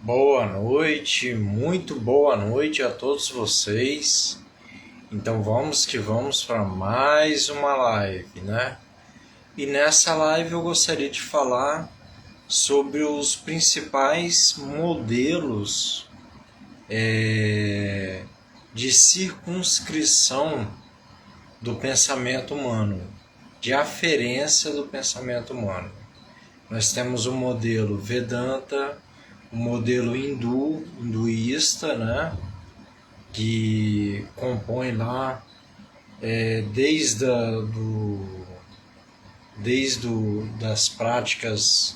Boa noite, muito boa noite a todos vocês. Então vamos que vamos para mais uma live, né? E nessa live eu gostaria de falar sobre os principais modelos de circunscrição do pensamento humano, de aferência do pensamento humano. Nós temos o modelo Vedanta, o modelo hinduísta, né? Que compõe lá desde, das práticas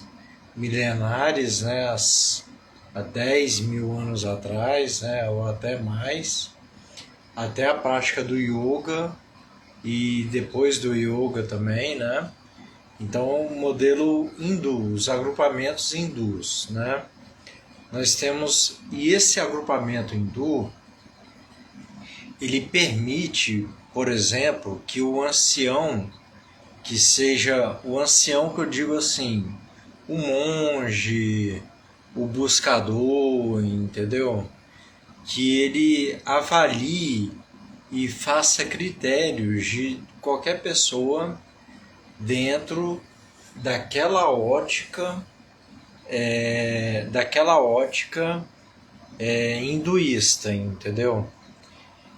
milenares, né? Há 10 mil anos atrás, né? Ou até mais, até a prática do yoga e depois do yoga também, né? Então, o modelo hindu, os agrupamentos hindus, né? Nós temos, e esse agrupamento hindu, ele permite, por exemplo, que o ancião, que seja o ancião que eu digo assim, o monge, o buscador, entendeu? Que ele avalie e faça critérios de qualquer pessoa dentro daquela ótica, hinduísta, entendeu?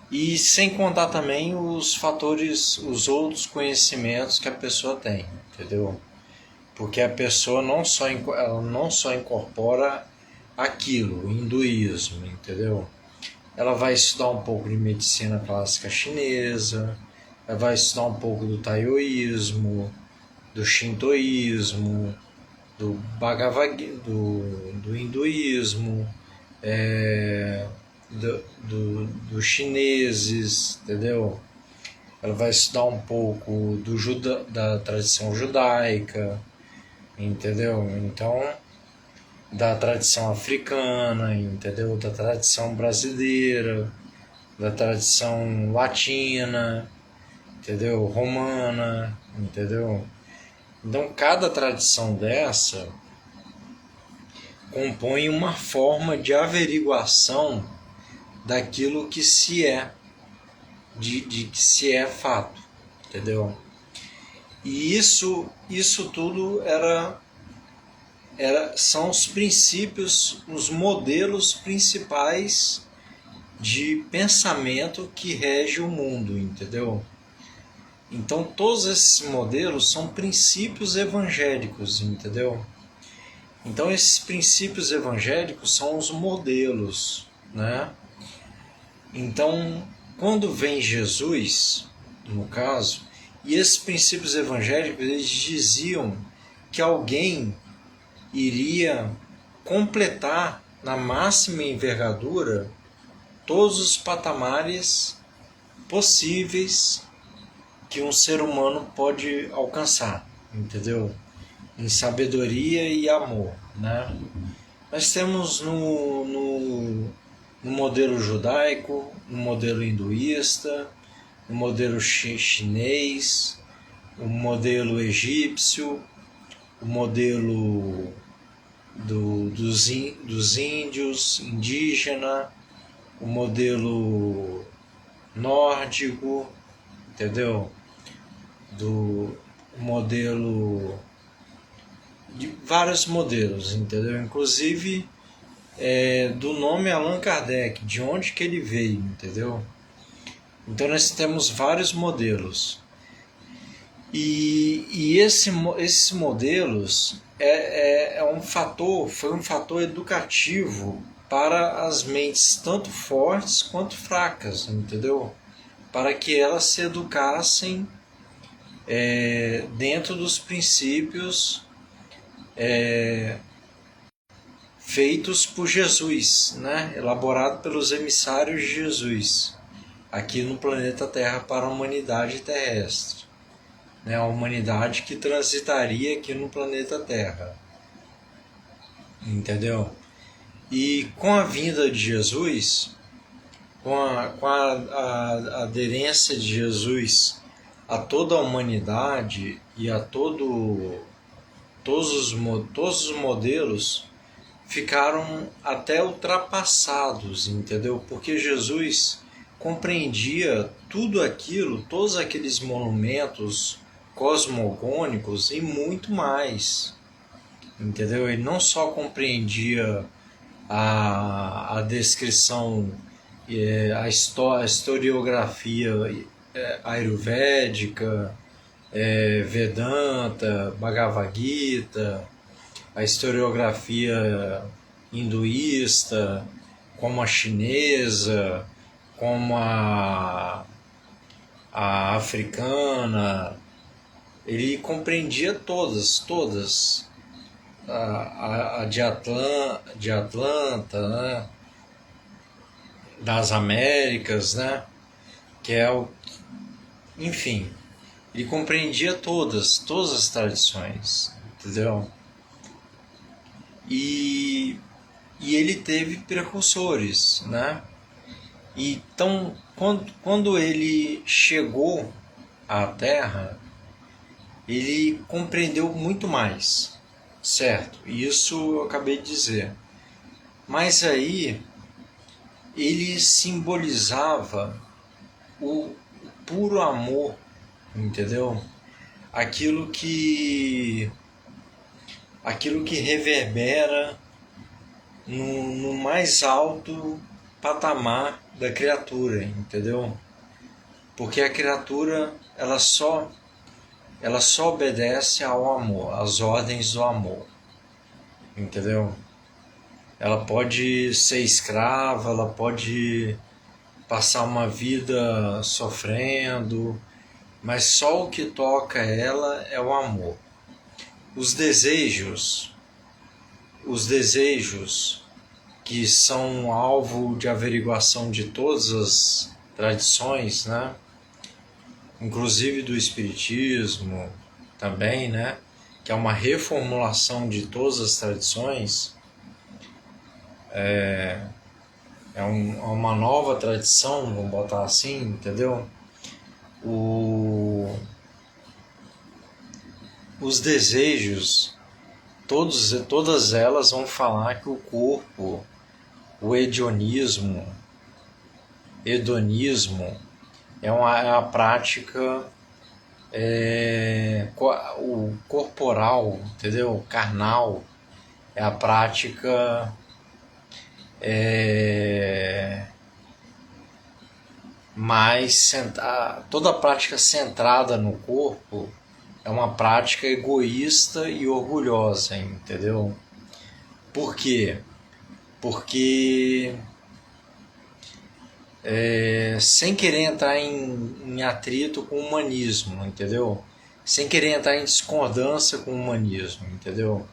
E sem contar também os fatores, os outros conhecimentos que a pessoa tem, entendeu? Porque a pessoa ela não só incorpora aquilo, o hinduísmo, entendeu? Ela vai estudar um pouco de medicina clássica chinesa, ela vai estudar um pouco do taoísmo, do shintoísmo, do Bhagavad do hinduísmo, dos chineses, entendeu? Ela vai estudar um pouco da tradição judaica, entendeu? Então, da tradição africana, entendeu? Da tradição brasileira, da tradição latina, entendeu? Romana, entendeu? Então, cada tradição dessa compõe uma forma de averiguação daquilo que se é, de que se é fato, entendeu? E isso tudo são os princípios, os modelos principais de pensamento que rege o mundo, entendeu? Então todos esses modelos são princípios evangélicos, entendeu? Então esses princípios evangélicos são os modelos, né? Então, quando vem Jesus, no caso, e esses princípios evangélicos, eles diziam que alguém iria completar na máxima envergadura todos os patamares possíveis que um ser humano pode alcançar, entendeu? Em sabedoria e amor, né? Nós temos no modelo judaico, no modelo hinduísta, no modelo chinês, o modelo egípcio, o modelo dos índios, indígena, o modelo nórdico, entendeu? Do modelo de vários modelos, entendeu? Inclusive do nome Allan Kardec, de onde que ele veio, entendeu? Então nós temos vários modelos. E esses modelos foi um fator educativo para as mentes tanto fortes quanto fracas, entendeu? Para que elas se educassem dentro dos princípios feitos por Jesus, né? Elaborado pelos emissários de Jesus aqui no planeta Terra para a humanidade terrestre, né? A humanidade que transitaria aqui no planeta Terra, entendeu? E com a vinda de Jesus, a aderência de Jesus a toda a humanidade e a todos os modelos, ficaram até ultrapassados, entendeu? Porque Jesus compreendia tudo aquilo, todos aqueles monumentos cosmogônicos e muito mais, entendeu? Ele não só compreendia a descrição, a historiografia ayurvédica, Vedanta, Bhagavad Gita, a historiografia hinduísta, como a chinesa, como a africana. Ele compreendia todas. A de Atlanta, né? Das Américas, né? Que é o... Enfim, ele compreendia todas as tradições, entendeu? E ele teve precursores, né? Então, quando ele chegou à Terra, ele compreendeu muito mais, certo? Isso eu acabei de dizer. Mas aí ele simbolizava o puro amor, entendeu? Aquilo que reverbera no mais alto patamar da criatura, entendeu? Porque a criatura ela só obedece ao amor, às ordens do amor, entendeu? Ela pode ser escrava, ela pode passar uma vida sofrendo, mas só o que toca ela é o amor. Os desejos que são alvo de averiguação de todas as tradições, né? Inclusive do espiritismo também, né? Que é uma reformulação de todas as tradições, uma nova tradição, vamos botar assim, entendeu? Os desejos, todas elas vão falar que o corpo, o hedonismo é uma prática o corporal, entendeu? O carnal é a prática toda a prática centrada no corpo é uma prática egoísta e orgulhosa, entendeu? Por quê? Porque sem querer entrar em atrito com o humanismo, entendeu? Sem querer entrar em discordância com o humanismo, entendeu?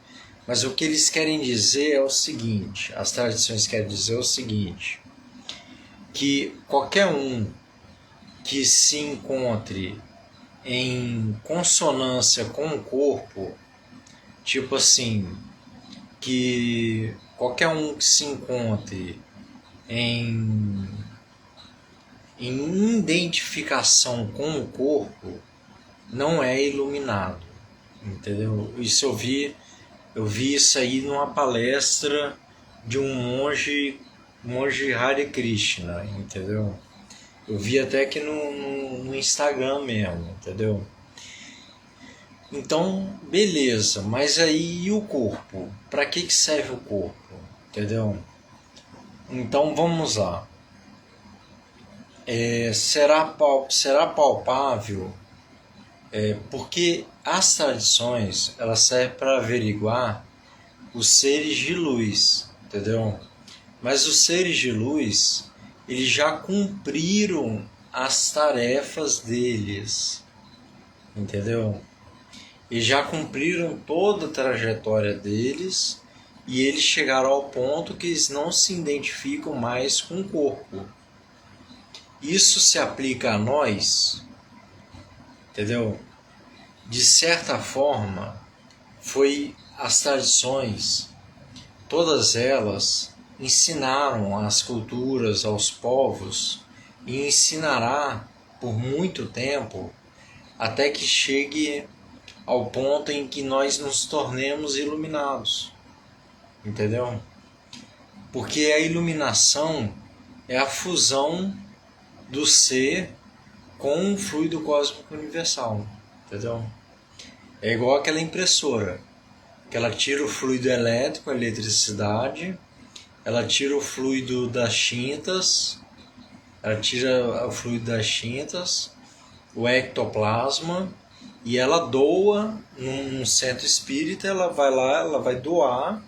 Mas o que eles querem dizer é o seguinte, as tradições querem dizer o seguinte, que qualquer um que se encontre em consonância com o corpo, tipo assim, que qualquer um que se encontre em identificação com o corpo não é iluminado, entendeu? Isso eu vi isso aí numa palestra de um monge Hare Krishna, entendeu? Eu vi até aqui no Instagram mesmo, entendeu? Então, beleza, mas aí e o corpo? Para que serve o corpo? Entendeu? Então vamos lá. Será palpável? Porque as tradições elas servem para averiguar os seres de luz, entendeu? Mas os seres de luz eles já cumpriram as tarefas deles, entendeu? E já cumpriram toda a trajetória deles e eles chegaram ao ponto que eles não se identificam mais com o corpo. Isso se aplica a nós, entendeu? De certa forma, foi as tradições, todas elas ensinaram às culturas, aos povos, e ensinará por muito tempo, até que chegue ao ponto em que nós nos tornemos iluminados, entendeu? Porque a iluminação é a fusão do ser com o fluido cósmico universal, entendeu? É igual aquela impressora, que ela tira o fluido elétrico, a eletricidade, ela tira o fluido das tintas, o ectoplasma, e ela doa num centro espírita, ela vai lá, ela vai doar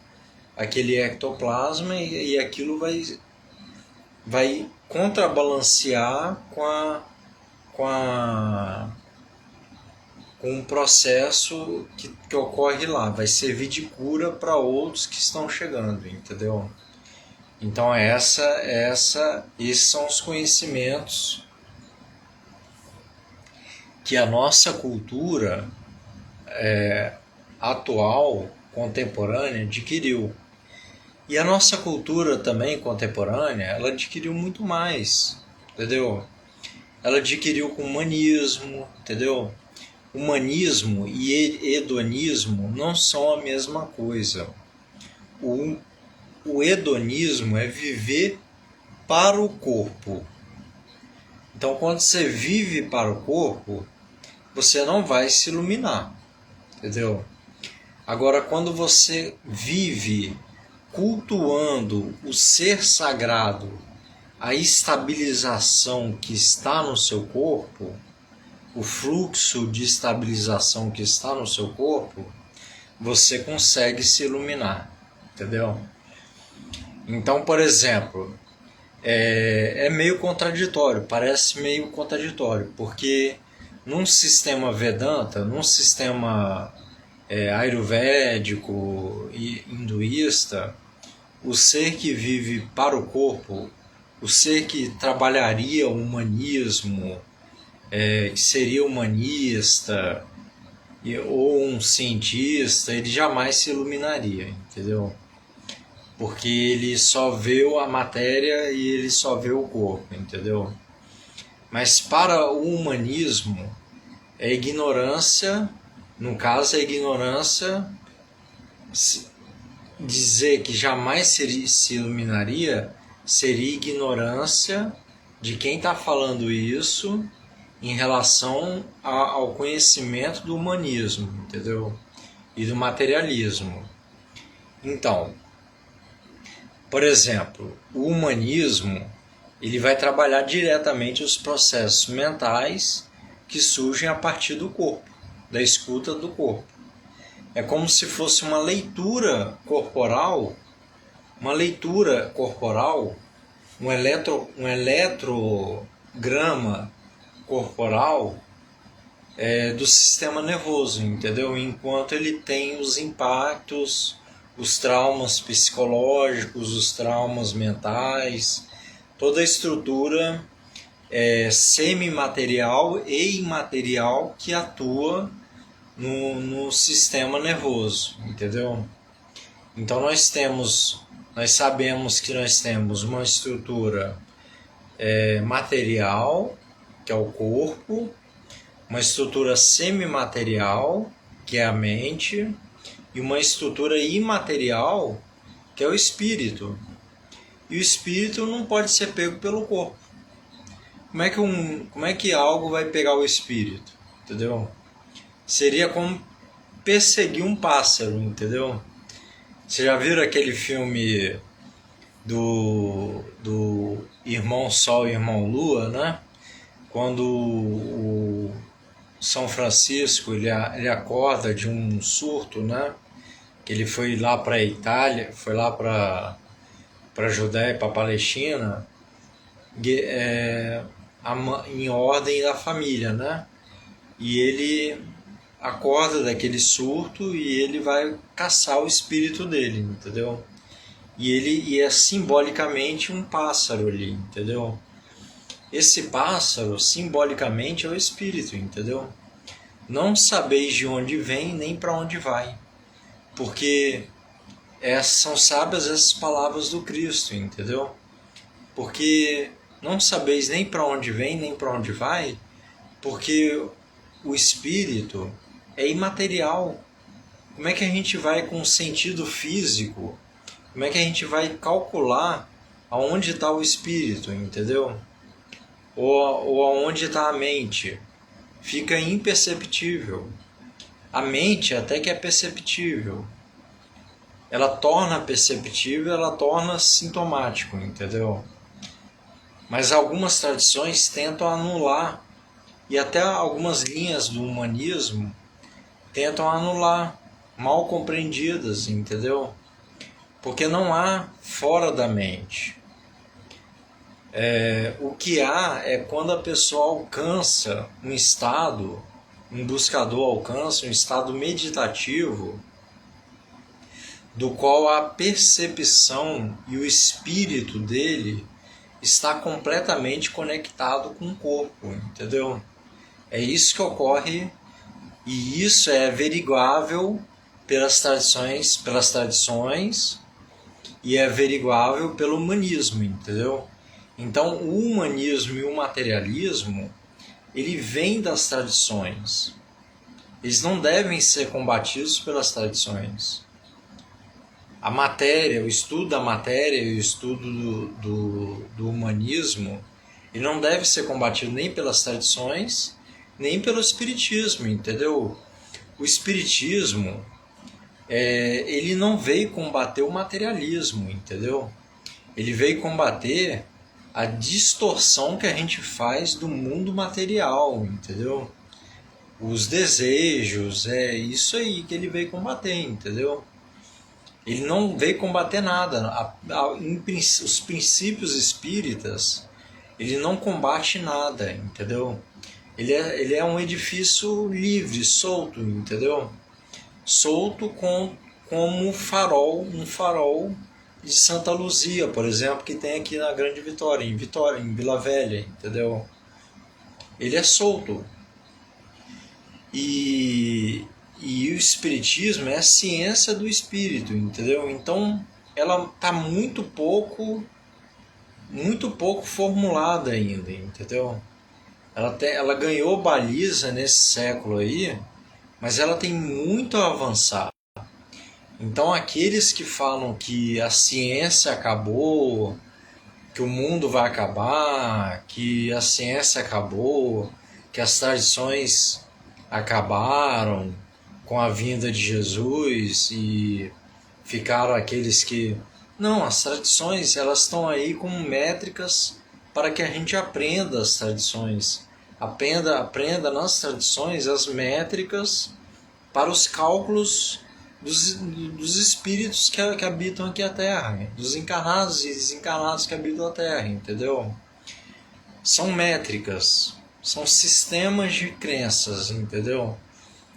aquele ectoplasma e aquilo vai contrabalancear com um processo que ocorre lá, vai servir de cura para outros que estão chegando, entendeu? Então esses são os conhecimentos que a nossa cultura atual, contemporânea, adquiriu. E a nossa cultura também contemporânea, ela adquiriu muito mais, entendeu? Ela adquiriu com humanismo, entendeu? Humanismo e hedonismo não são a mesma coisa. O hedonismo é viver para o corpo. Então, quando você vive para o corpo, você não vai se iluminar, entendeu? Agora, quando você vive cultuando o ser sagrado, a estabilização que está no seu corpo, o fluxo de estabilização que está no seu corpo, você consegue se iluminar, entendeu? Então, por exemplo, é meio contraditório, parece meio contraditório, porque num sistema Vedanta, num sistema ayurvédico e hinduísta, o ser que vive para o corpo, o ser que trabalharia o humanismo, que seria humanista ou um cientista, ele jamais se iluminaria, entendeu? Porque ele só vê a matéria e ele só vê o corpo, entendeu? Mas para o humanismo, é ignorância, no caso é ignorância, dizer que jamais se iluminaria seria ignorância de quem está falando isso em relação ao conhecimento do humanismo, entendeu? E do materialismo. Então, por exemplo, o humanismo ele vai trabalhar diretamente os processos mentais que surgem a partir do corpo, da escuta do corpo. É como se fosse uma leitura corporal, um eletrograma corporal do sistema nervoso, entendeu? Enquanto ele tem os impactos, os traumas psicológicos, os traumas mentais, toda a estrutura semimaterial e imaterial que atua no sistema nervoso, entendeu? Então nós sabemos que nós temos uma estrutura material, que é o corpo, uma estrutura semimaterial, que é a mente, e uma estrutura imaterial, que é o espírito. E o espírito não pode ser pego pelo corpo. Como é que algo vai pegar o espírito? Entendeu? Seria como perseguir um pássaro, entendeu? Você já viram aquele filme do Irmão Sol e Irmão Lua, né? Quando o São Francisco ele acorda de um surto, né? Que ele foi lá para a Itália, foi lá para a Judéia, para a Palestina, em ordem da família, né? E ele acorda daquele surto e ele vai caçar o espírito dele, entendeu? E é simbolicamente um pássaro ali, entendeu? Esse pássaro simbolicamente é o espírito, entendeu? Não sabeis de onde vem nem para onde vai, porque são sábias essas palavras do Cristo, entendeu? Porque não sabeis nem para onde vem nem para onde vai, porque o espírito é imaterial. Como é que a gente vai com o sentido físico Como é que a gente vai calcular aonde está o espírito, entendeu? Ou aonde está a mente? Fica imperceptível. A mente até que é perceptível. Ela torna perceptível, ela torna sintomático, entendeu? Mas algumas tradições tentam anular, e até algumas linhas do humanismo tentam anular, mal compreendidas, entendeu? Porque não há fora da mente. O que há é quando a pessoa alcança um estado, um buscador alcança um estado meditativo, do qual a percepção e o espírito dele está completamente conectado com o corpo, entendeu? É isso que ocorre, e isso é averiguável pelas tradições e é averiguável pelo humanismo, entendeu? Então, o humanismo e o materialismo, ele vem das tradições. Eles não devem ser combatidos pelas tradições. A matéria, o estudo da matéria e o estudo do humanismo, ele não deve ser combatido nem pelas tradições, nem pelo espiritismo, entendeu? O espiritismo, ele não veio combater o materialismo, entendeu? Ele veio combater a distorção que a gente faz do mundo material, entendeu? Os desejos, é isso aí que ele veio combater, entendeu? Ele não veio combater nada. Os princípios espíritas, ele não combate nada, entendeu? Ele é um edifício livre, solto, entendeu? Solto como farol, um farol de Santa Luzia, por exemplo, que tem aqui na Grande Vitória, em Vila Velha, entendeu? Ele é solto. E o espiritismo é a ciência do espírito, entendeu? Então, ela está muito pouco formulada ainda, entendeu? Ela ganhou baliza nesse século aí, mas ela tem muito a avançar. Então, aqueles que falam que a ciência acabou, que o mundo vai acabar, que a ciência acabou, que as tradições acabaram com a vinda de Jesus e ficaram aqueles que... Não, as tradições, elas estão aí como métricas para que a gente aprenda as tradições. Aprenda nas tradições as métricas para os cálculos dos espíritos que habitam aqui a Terra, dos encarnados e desencarnados que habitam a Terra, entendeu? São métricas, são sistemas de crenças, entendeu?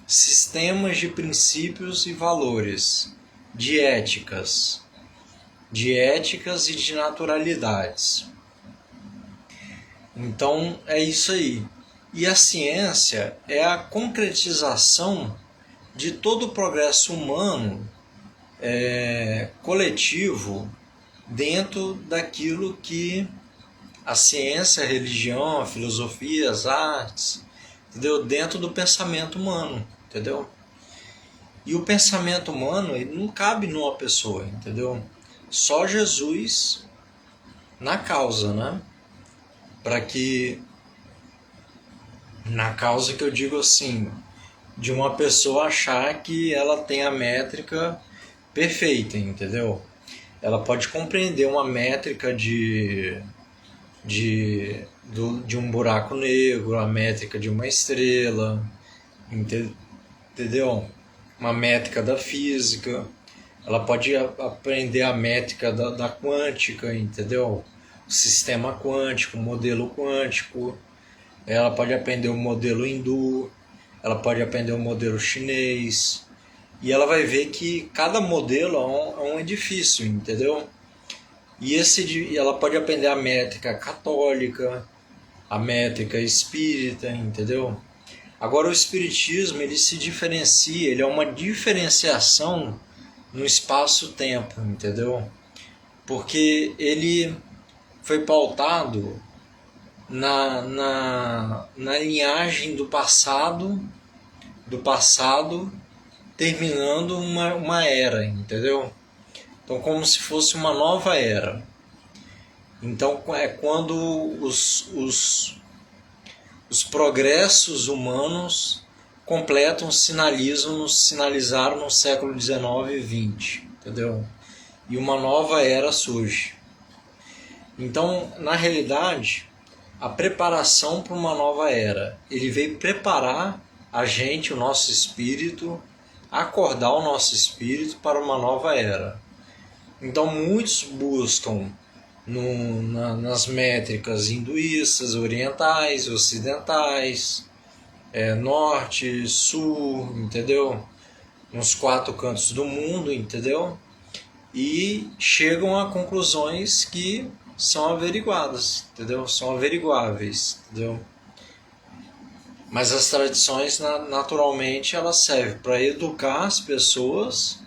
Sistemas de princípios e valores, de éticas e de naturalidades. Então é isso aí. E a ciência é a concretização de todo o progresso humano coletivo dentro daquilo que a ciência, a religião, a filosofia, as artes, entendeu? Dentro do pensamento humano, entendeu? E o pensamento humano, ele não cabe numa pessoa, entendeu? Só Jesus na causa, né? Para que, na causa que eu digo assim, de uma pessoa achar que ela tem a métrica perfeita, entendeu? Ela pode compreender uma métrica de um buraco negro, a métrica de uma estrela, entendeu? Uma métrica da física. Ela pode aprender a métrica da quântica, entendeu? O sistema quântico, o modelo quântico. Ela pode aprender o modelo hindu, ela pode aprender o modelo chinês. E ela vai ver que cada modelo é um edifício, entendeu? E ela pode aprender a métrica católica, a métrica espírita, entendeu? Agora o espiritismo, ele se diferencia, ele é uma diferenciação no espaço-tempo, entendeu? Porque ele foi pautado na linhagem do passado terminando uma era, entendeu? Então, como se fosse uma nova era. Então, é quando os progressos humanos completam, sinalizaram no século XIX e XX, entendeu? E uma nova era surge. Então, na realidade, a preparação para uma nova era, ele veio preparar a gente, o nosso espírito, acordar o nosso espírito para uma nova era. Então, muitos buscam nas métricas hinduístas, orientais, ocidentais, norte, sul, entendeu? Nos 4 cantos do mundo, entendeu? E chegam a conclusões que são averiguadas, entendeu? São averiguáveis, entendeu? Mas as tradições, naturalmente, elas servem para educar as pessoas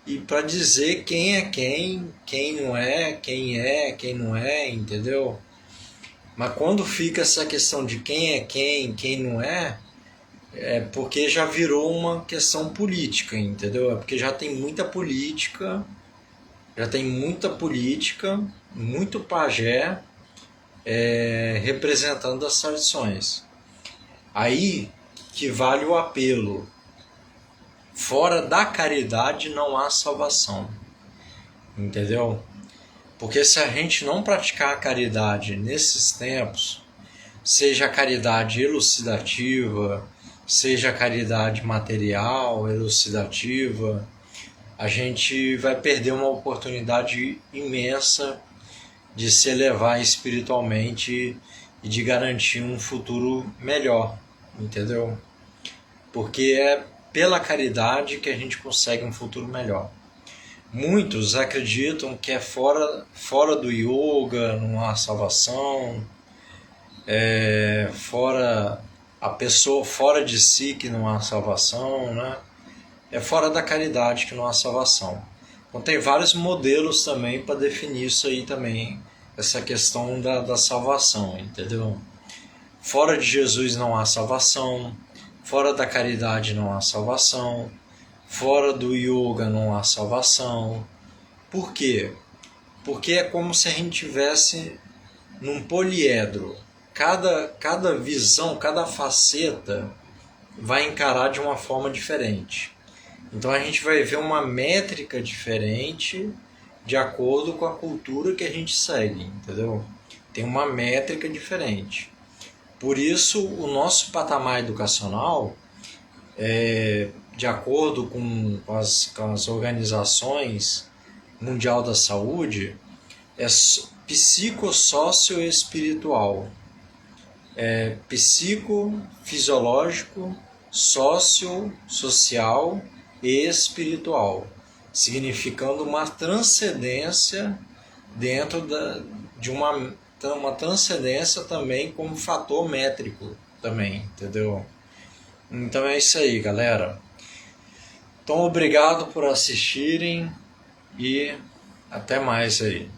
e para dizer quem é quem não é, quem não é, entendeu? Mas quando fica essa questão de quem é quem não é porque já virou uma questão política, entendeu? É porque já tem muita política, muito pajé representando as tradições. Aí que vale o apelo. Fora da caridade não há salvação, entendeu? Porque se a gente não praticar a caridade nesses tempos, seja a caridade elucidativa, seja a caridade material, elucidativa, a gente vai perder uma oportunidade imensa de se elevar espiritualmente e de garantir um futuro melhor, entendeu? Porque é pela caridade que a gente consegue um futuro melhor. Muitos acreditam que é fora do yoga, não há salvação, fora a pessoa fora de si que não há salvação, né? É fora da caridade que não há salvação. Então tem vários modelos também para definir isso aí também, essa questão da salvação, entendeu? Fora de Jesus não há salvação, fora da caridade não há salvação, fora do yoga não há salvação. Por quê? Porque é como se a gente tivesse num poliedro. Cada visão, cada faceta vai encarar de uma forma diferente. Então a gente vai ver uma métrica diferente de acordo com a cultura que a gente segue, entendeu? Tem uma métrica diferente. Por isso, o nosso patamar educacional, de acordo com as organizações Mundial da Saúde, é psicossocioespiritual. É psicofisiológico, social e espiritual, significando uma transcendência dentro de uma transcendência também como fator métrico também, entendeu? Então é isso aí, galera. Então obrigado por assistirem e até mais aí.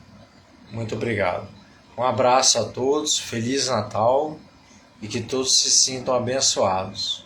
Muito obrigado. Um abraço a todos, Feliz Natal e que todos se sintam abençoados.